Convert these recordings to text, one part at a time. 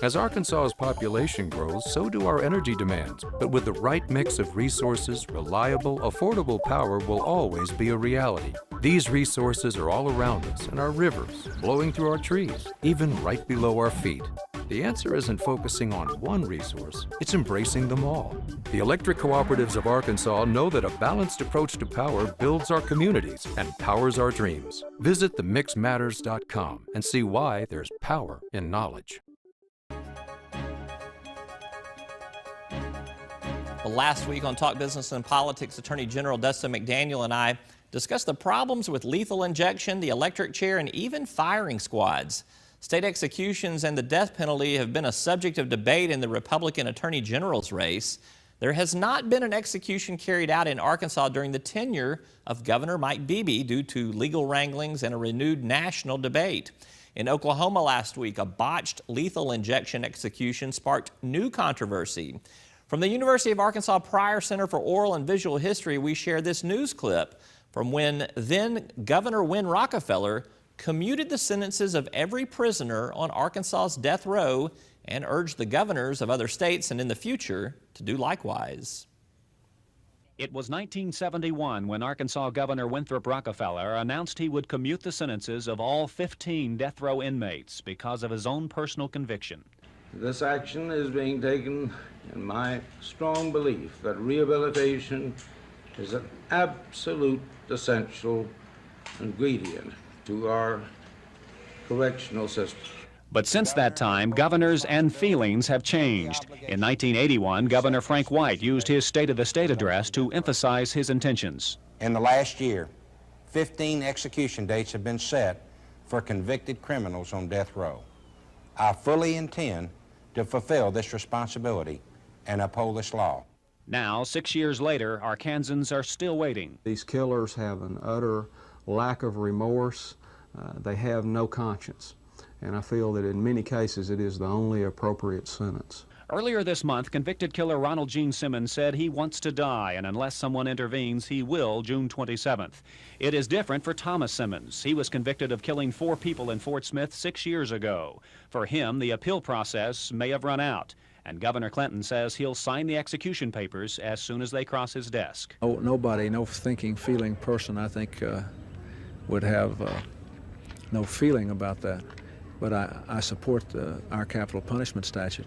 As Arkansas's population grows, so do our energy demands. But with the right mix of resources, reliable, affordable power will always be a reality. These resources are all around us in our rivers, blowing through our trees, even right below our feet. The answer isn't focusing on one resource, it's embracing them all. The electric cooperatives of Arkansas know that a balanced approach to power builds our communities and powers our dreams. Visit themixmatters.com and see why there's power in knowledge. Well, last week on Talk Business and Politics, Attorney General Dustin McDaniel and I discussed the problems with lethal injection, the electric chair, and even firing squads. State executions and the death penalty have been a subject of debate in the Republican Attorney General's race. There has not been an execution carried out in Arkansas during the tenure of Governor Mike Beebe due to legal wranglings and a renewed national debate. In Oklahoma last week, a botched lethal injection execution sparked new controversy. From the University of Arkansas Pryor Center for Oral and Visual History, we share this news clip from when then Governor Rockefeller commuted the sentences of every prisoner on Arkansas's death row and urged the governors of other states and in the future to do likewise. It was 1971 when Arkansas Governor Winthrop Rockefeller announced he would commute the sentences of all 15 death row inmates because of his own personal conviction. This action is being taken in my strong belief that rehabilitation is an absolute essential ingredient to our correctional system. But since that time, governors and feelings have changed. In 1981, Governor Frank White used his State of the State address to emphasize his intentions. In the last year, 15 execution dates have been set for convicted criminals on death row. I fully intend to fulfill this responsibility and uphold this law. Now, 6 years later, Arkansans are still waiting. These killers have an utter lack of remorse. They have no conscience. And I feel that in many cases it is the only appropriate sentence. Earlier this month, convicted killer Ronald Gene Simmons said he wants to die, and unless someone intervenes, he will June 27th. It is different for Thomas Simmons. He was convicted of killing 4 people in Fort Smith 6 years ago. For him, the appeal process may have run out, and Governor Clinton says he'll sign the execution papers as soon as they cross his desk. Nobody, no thinking, feeling person, I think, would have no feeling about that. But I support our capital punishment statute,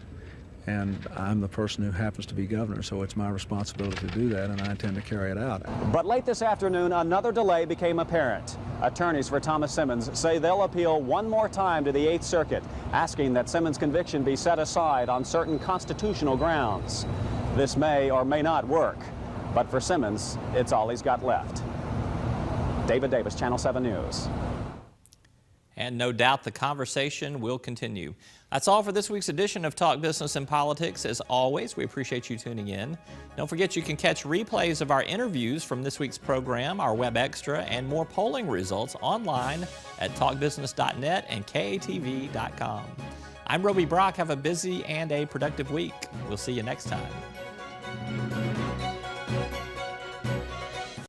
and I'm the person who happens to be governor, so it's my responsibility to do that, and I intend to carry it out. But late this afternoon, another delay became apparent. Attorneys for Thomas Simmons say they'll appeal one more time to the 8th Circuit, asking that Simmons' conviction be set aside on certain constitutional grounds. This may or may not work, but for Simmons, it's all he's got left. David Davis, Channel 7 News. And no doubt the conversation will continue. That's all for this week's edition of Talk Business and Politics. As always, we appreciate you tuning in. Don't forget you can catch replays of our interviews from this week's program, our web extra, and more polling results online at talkbusiness.net and katv.com. I'm Roby Brock. Have a busy and a productive week. We'll see you next time.